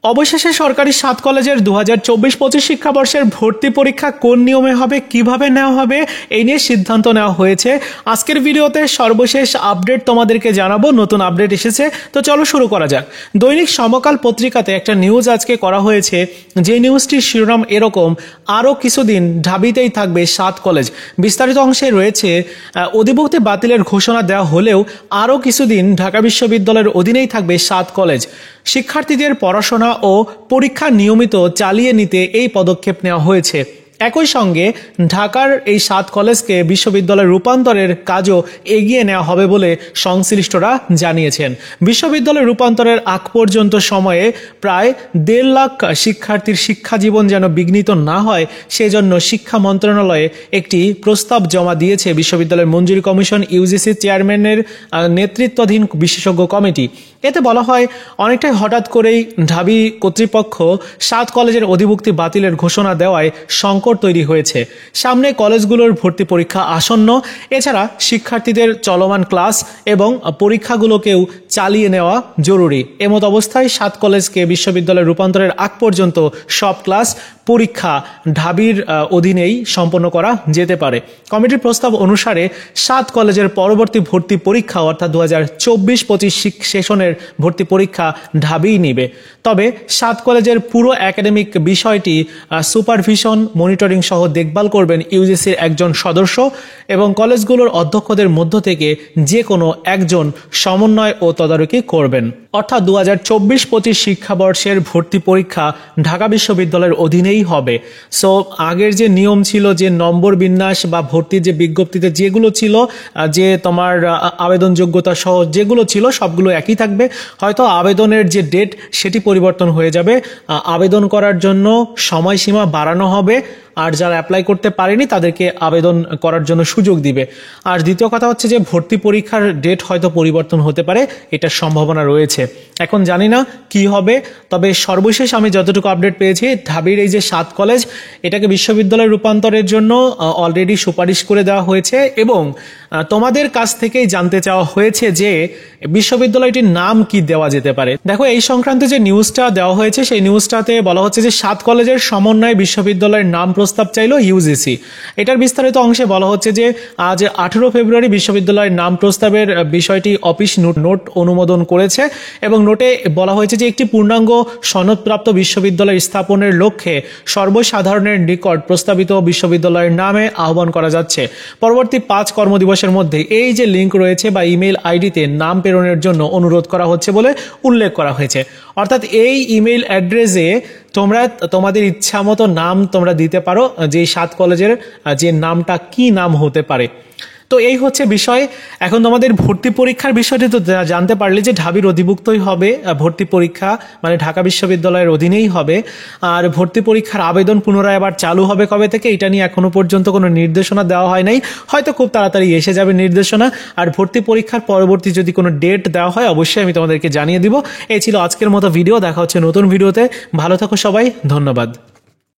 অবশেষে সরকারি 7 কলেজের 2024-25 শিক্ষাবর্ষের ভর্তি পরীক্ষা কোন নিয়মে হবে, কিভাবে নেওয়া হবে, এই নিয়ে সিদ্ধান্ত নেওয়া হয়েছে। আজকের ভিডিওতে সর্বশেষ আপডেট তোমাদেরকে জানাবো। নতুন আপডেট এসেছে, তো চলো শুরু করা যাক। দৈনিক সমকাল পত্রিকাতে একটা নিউজ আজকে করা হয়েছে, যে নিউজটির শিরোনাম এরকম: আরও কিছুদিন ঢাবিতেই থাকবে 7 কলেজ। বিস্তারিত অংশে রয়েছে, অধিভুক্তি বাতিলের ঘোষণা দেওয়া হলেও আরও কিছুদিন ঢাকা বিশ্ববিদ্যালয়ের অধীনেই থাকবে 7 কলেজ। শিক্ষার্থীদের পড়াশোনা ও পরীক্ষা নিয়মিত চালিয়ে নিতে এই পদক্ষেপ নেওয়া হয়েছে। একই সঙ্গে ঢাকার এই 7 কলেজকে বিশ্ববিদ্যালয়ে রূপান্তরের কাজও এগিয়ে নেওয়া হবে বলে সংশ্লিষ্টরা জানিয়েছেন। বিশ্ববিদ্যালয় রূপান্তরের আগ পর্যন্ত সময়ে প্রায় 1.5 লাখ শিক্ষার্থীর শিক্ষা জীবন যেন বিঘ্নিত না হয়, সেজন্য শিক্ষা মন্ত্রণালয়ে একটি প্রস্তাব জমা দিয়েছে বিশ্ববিদ্যালয়ের মঞ্জুরি কমিশন, ইউজিসি চেয়ারম্যানের নেতৃত্বাধীন বিশেষজ্ঞ কমিটি। এতে বলা হয়, অনেকটাই হঠাৎ করেই ঢাবি কর্তৃপক্ষ 7 কলেজের অধিভুক্তি বাতিলের ঘোষণা দেওয়ায় সংকট তৈরি হয়েছে। সামনে কলেজগুলোর ভর্তি পরীক্ষা আসন্ন, এছাড়া শিক্ষার্থীদের চলমান ক্লাস এবং পরীক্ষাগুলোকেও চালিয়ে নেওয়া জরুরি। এমত অবস্থায় 7 কলেজকে বিশ্ববিদ্যালয়ে রূপান্তরের আগ পর্যন্ত সব ক্লাস পরীক্ষা ঢাবির অধীনেই সম্পন্ন করা যেতে পারে। কমিটির প্রস্তাব অনুসারে 7 কলেজের পরবর্তী ভর্তি পরীক্ষা অর্থাৎ 2024-25 সেশনের ভর্তি পরীক্ষা ঢাবিই নিবে। তবে 7 কলেজের পুরো একাডেমিক বিষয়টি সুপারভিশন, মনিটরিং সহ দেখভাল করবেন ইউজিসির একজন সদস্য এবং কলেজগুলোর অধ্যক্ষদের মধ্য থেকে যে কোনো একজন সমন্বয় ও তদারকি করবেন। অর্থাৎ 2024-25 শিক্ষাবর্ষের ভর্তি পরীক্ষা ঢাকা বিশ্ববিদ্যালয়ের অধীনেই হবে। সো আগের যে নিয়ম ছিল, যে নম্বর বিন্যাস বা ভর্তির যে বিজ্ঞপ্তিতে যেগুলো ছিল, যে তোমার আবেদন যোগ্যতা সহ যেগুলো ছিল সবগুলো একই থাকবে। হয়তো আবেদনের যে ডেট সেটি পরিবর্তন হয়ে যাবে, আবেদন করার জন্য সময়সীমা বাড়ানো হবে, আর যারা অ্যাপ্লাই করতে পারেনি তাদেরকে আবেদন করার জন্য সুযোগ দিবে। আর দ্বিতীয় কথা হচ্ছে যে ভর্তি পরীক্ষার ডেট হয়তো পরিবর্তন হতে পারে, এটার সম্ভাবনা রয়েছে। এখন জানি না কি হবে, তবে সর্বশেষ আমি যতটুকু আপডেট পেয়েছি, ঢাবির এই যে 7 কলেজ, এটাকে বিশ্ববিদ্যালয়ে রূপান্তরের জন্য অলরেডি সুপারিশ করে দেওয়া হয়েছে এবং তোমাদের কাছ থেকেই জানতে চাওয়া হয়েছে যে বিশ্ববিদ্যালয়টির নাম কি দেওয়া যেতে পারে। দেখো, এই সংক্রান্ত যে নিউজটা দেওয়া হয়েছে, সেই নিউজটাতে বলা হচ্ছে যে 7 কলেজের সমন্বয়ে বিশ্ববিদ্যালয়ের নাম প্রস্তাব চাইল ইউজিসি। এটার বিস্তারিত অংশে বলা হচ্ছে যে আজ 18 ফেব্রুয়ারি বিশ্ববিদ্যালয়ের নাম প্রস্তাবের বিষয়টি অফিস নোট অনুমোদন করেছে এবং নোটে বলা হয়েছে যে একটি পূর্ণাঙ্গ সনদপ্রাপ্ত বিশ্ববিদ্যালয় স্থাপনের লক্ষ্যে সর্বসাধারণের নিকট প্রস্তাবিত বিশ্ববিদ্যালয়ের নামে আহ্বান করা যাচ্ছে। পরবর্তী 5 কর্মদিবসের মধ্যে এই যে লিঙ্ক রয়েছে বা ইমেইল আইডিতে নাম প্রেরণের জন্য অনুরোধ করা হচ্ছে বলে উল্লেখ করা হয়েছে। অর্থাৎ এই ইমেইল অ্যাড্রেসে তোমরা তোমাদের ইচ্ছা মতো নাম তোমরা দিতে পারো, যে 7 কলেজের যে নামটা কি নাম হতে পারে। তো এই হচ্ছে বিষয়। এখন তোমাদের ভর্তি পরীক্ষার বিষয়টি তো জানতে পারলে যে ঢাবির অধিভুক্তই হবে ভর্তি পরীক্ষা, মানে ঢাকা বিশ্ববিদ্যালয়ের অধীনেই হবে। আর ভর্তি পরীক্ষার আবেদন পুনরায় আবার চালু হবে কবে থেকে, এটা নিয়ে এখনো পর্যন্ত কোনো নির্দেশনা দেওয়া হয় নাই, হয়তো খুব তাড়াতাড়ি এসে যাবে নির্দেশনা। আর ভর্তি পরীক্ষার পরবর্তী যদি কোনো ডেট দেওয়া হয় অবশ্যই আমি তোমাদেরকে জানিয়ে দিব। এই ছিল আজকের মতো ভিডিও, দেখা হচ্ছে নতুন ভিডিওতে। ভালো থাকো সবাই, ধন্যবাদ।